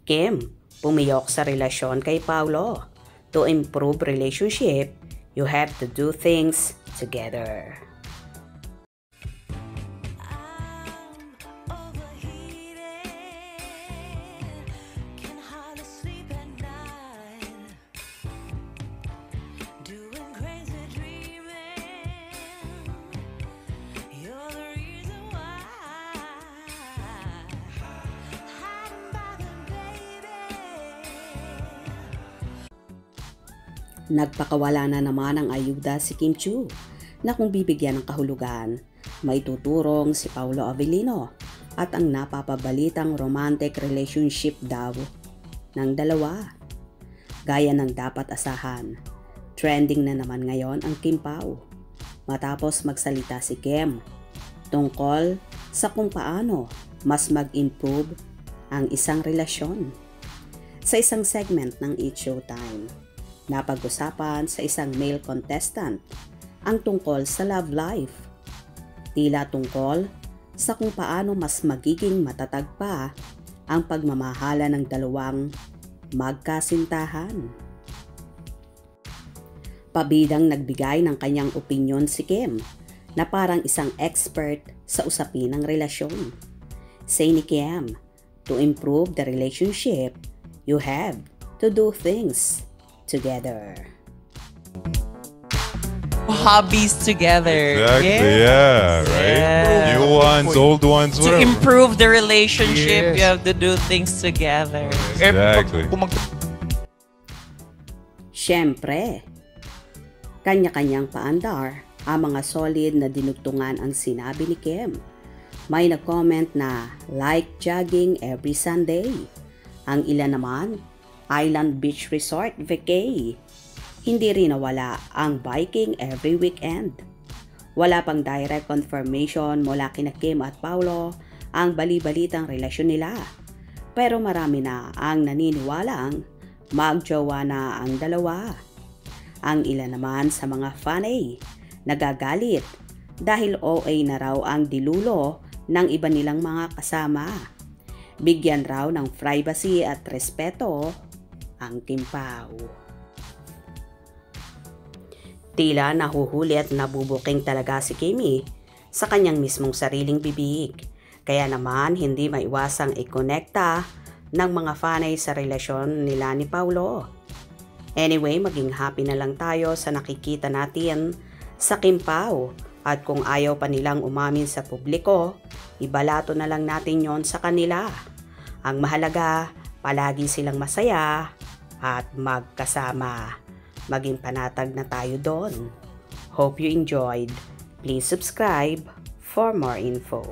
Kim, pumiyok sa relasyon kay Paulo. To improve relationship, you have to do things together. Nagpakawala na naman ang ayuda si Kim Chiu na kung bibigyan ng kahulugan, may tuturong si Paulo Avellino at ang napapabalitang romantic relationship daw ng dalawa. Gaya ng dapat asahan, trending na naman ngayon ang Kim Pao matapos magsalita si Kim tungkol sa kung paano mas mag-improve ang isang relasyon. Sa isang segment ng Eat Showtime, napag-usapan sa isang male contestant ang tungkol sa love life. Tila tungkol sa kung paano mas magiging matatag pa ang pagmamahala ng dalawang magkasintahan. Pabidang nagbigay ng kanyang opinyon si Kim na parang isang expert sa usapin ng relasyon. Say ni Kim, to improve the relationship, you have to do things together. Hobbies together. Exactly, yeah, right? Yeah. New ones, old ones, To whatever. improve the relationship, Yes. you have to do things together. Exactly. Siyempre, kanya-kanyang paandar ang mga solid na dinugtungan ang sinabi ni Kim. May nag-comment na like jogging every Sunday. Ang ilan naman, Island Beach Resort Vacay. Hindi rin nawala ang biking every weekend. Wala pang direct confirmation mula kina Kim at Paulo ang bali-balitang relasyon nila. Pero marami na ang naniniwalang magjowa na ang dalawa. Ang ilan naman sa mga fanay nagagalit dahil OA na raw ang dilulo ng iba nilang mga kasama. Bigyan raw ng privacy at respeto ang Kim Pao. Tila nahuhuli at nabubuking talaga si Kimi sa kanyang mismong sariling bibig. Kaya naman hindi maiwasang ikonekta ng mga fanay sa relasyon nila ni Paulo. Anyway, maging happy na lang tayo sa nakikita natin sa Kim Pao. At kung ayaw pa nilang umamin sa publiko, ibalato na lang natin yon sa kanila. Ang mahalaga, palagi silang masaya at magkasama. Maging panatag na tayo doon. Hope you enjoyed. Please subscribe for more info.